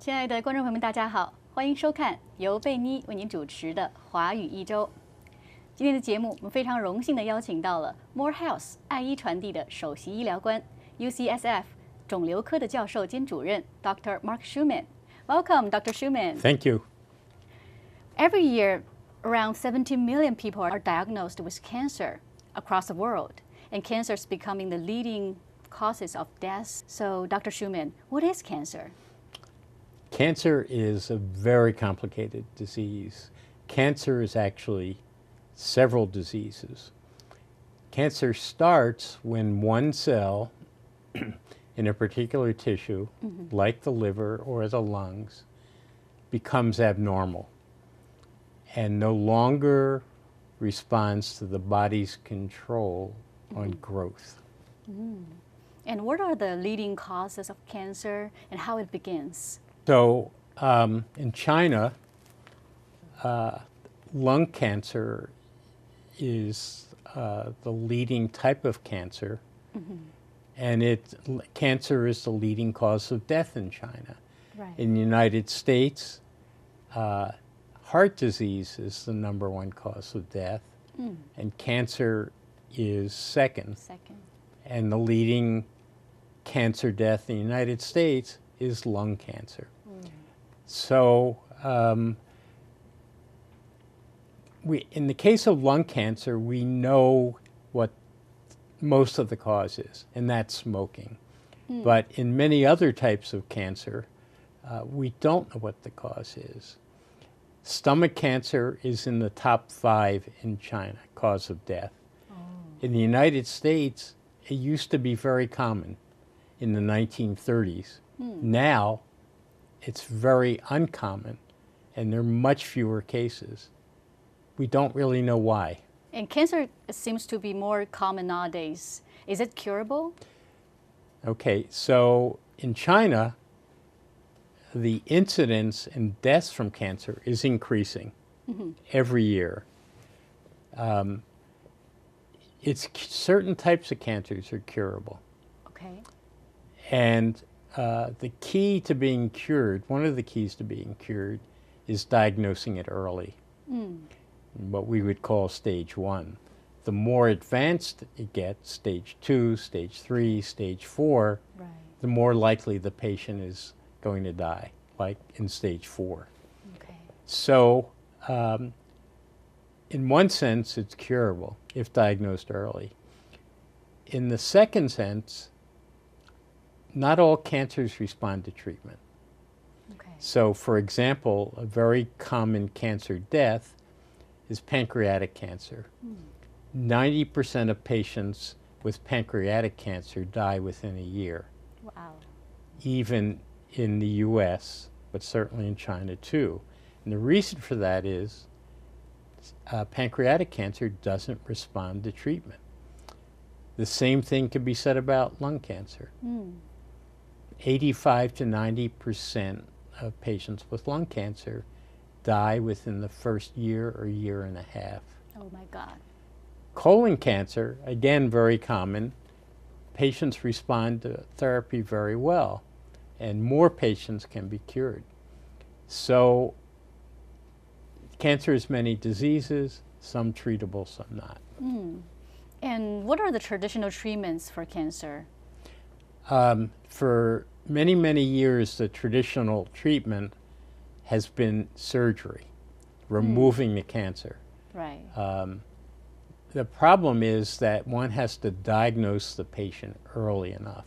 亲爱的观众朋友们，大家好，欢迎收看由贝妮为您主持的华语一周。今天的节目，我们非常荣幸的邀请到了 MORE Health 爱医传递的首席医疗官 UCSF 肿瘤科的教授兼主任 Dr. Marc Shuman. Welcome, Dr. Shuman. Thank you. Every year, around 17 million people are diagnosed with cancer across the world, and cancer is becoming the leading causes of death. So, Dr. Shuman, what is cancer? Cancer is a very complicated disease. Cancer is actually several diseases. Cancer starts when one cell in a particular tissue, like the liver or the lungs, becomes abnormal and no longer responds to the body's control on growth. And what are the leading causes of cancer and how it begins? So in China, lung cancer is the leading type of cancer, and cancer is the leading cause of death in China. Right. In the United States, heart disease is the #1 cause of death, and cancer is second. And the leading cancer death in the United States is lung cancer. So in the case of lung cancer, we know what most of the cause is, and that's smoking. But in many other types of cancer, we don't know what the cause is. Stomach cancer is in the top 5 in China, cause of death. In the United States, it used to be very common in the 1930s. Now, it's very uncommon, and there are much fewer cases. We don't really know why. And cancer seems to be more common nowadays. Is it curable? Okay, so in China, the incidence and deaths from cancer is increasing every year. Certain types of cancers are curable. Okay. And the key to being cured, one of the keys to being cured, is diagnosing it early, what we would call stage 1. The more advanced it gets, stage 2, stage 3, stage 4, the more likely the patient is going to die, like in stage 4. Okay. So in one sense, it's curable if diagnosed early. In the second sense, not all cancers respond to treatment. Okay. So, for example, a very common cancer death is pancreatic cancer. 90% of patients with pancreatic cancer die within a year, Wow. even in the US, but certainly in China too. And the reason for that is pancreatic cancer doesn't respond to treatment. The same thing could be said about lung cancer. 85 to 90% of patients with lung cancer die within the first year or year and a half. Oh my God. Colon cancer, again, very common. Patients respond to therapy very well, and more patients can be cured. So cancer has many diseases, some treatable, some not. And what are the traditional treatments for cancer? For many, many years, the traditional treatment has been surgery, removing the cancer. Right. The problem is that one has to diagnose the patient early enough,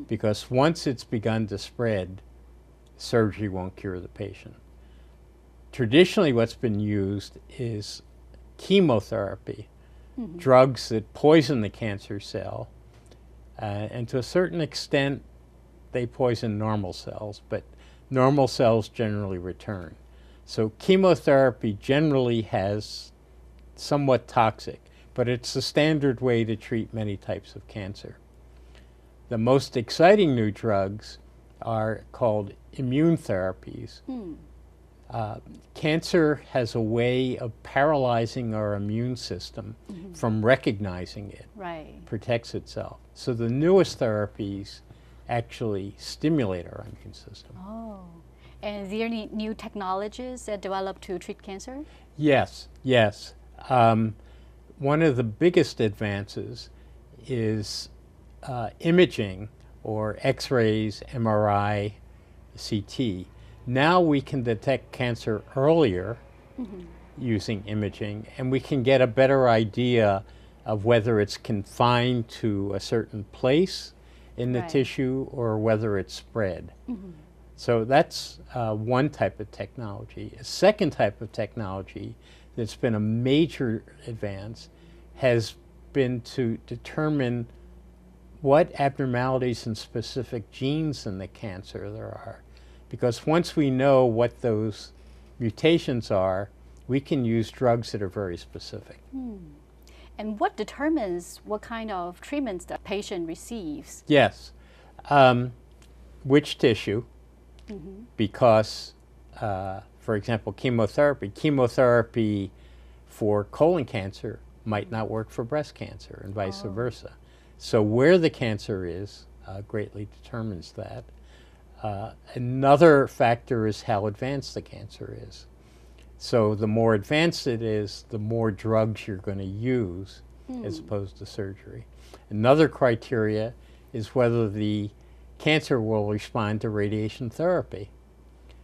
because once it's begun to spread, surgery won't cure the patient. Traditionally, what's been used is chemotherapy, drugs that poison the cancer cell, and to a certain extent, they poison normal cells, but normal cells generally return. So chemotherapy generally has somewhat toxic, but it's the standard way to treat many types of cancer. The most exciting new drugs are called immune therapies. Cancer has a way of paralyzing our immune system from recognizing it, protects itself. So the newest therapies actually stimulate our immune system. Oh, And are there any new technologies that developed to treat cancer? Yes, yes. One of the biggest advances is imaging, or X-rays, MRI, CT. Now we can detect cancer earlier using imaging, and we can get a better idea of whether it's confined to a certain place in the tissue or whether it's spread. So that's one type of technology. A second type of technology that's been a major advance has been to determine what abnormalities in specific genes in the cancer there are. Because once we know what those mutations are, we can use drugs that are very specific. And what determines what kind of treatments the patient receives? Yes. Which tissue? Because, for example, chemotherapy for colon cancer might not work for breast cancer, and vice versa. So where the cancer is greatly determines that. Another factor is how advanced the cancer is. So the more advanced it is, the more drugs you're going to use as opposed to surgery. Another criteria is whether the cancer will respond to radiation therapy.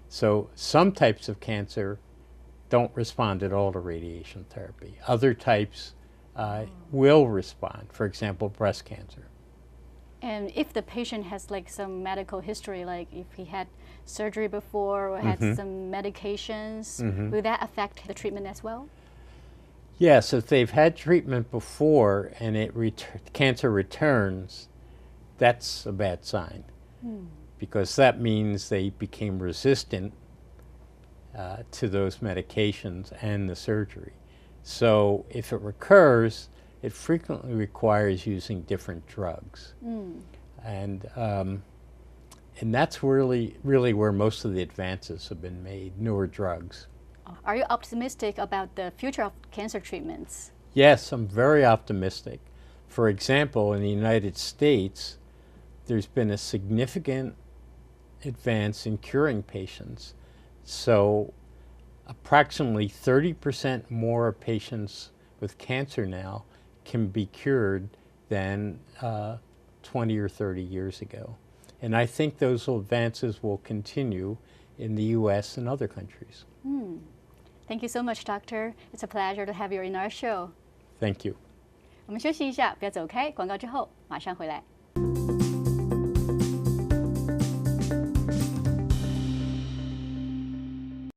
So some types of cancer don't respond at all to radiation therapy. Other types will respond, for example, breast cancer. And if the patient has like some medical history, like if he had surgery before or had some medications, will that affect the treatment as well? Yes, if they've had treatment before and cancer returns, that's a bad sign, because that means they became resistant to those medications and the surgery. So if it recurs, it frequently requires using different drugs. And that's really where most of the advances have been made, newer drugs. Are you optimistic about the future of cancer treatments? Yes, I'm very optimistic. For example, in the United States, there's been a significant advance in curing patients. So approximately 30% more patients with cancer now can be cured than 20 or 30 years ago. And I think those advances will continue in the US and other countries. Thank you so much, Doctor. It's a pleasure to have you in our show. Thank you. 我们休息一下，不要走开，广告之后马上回来。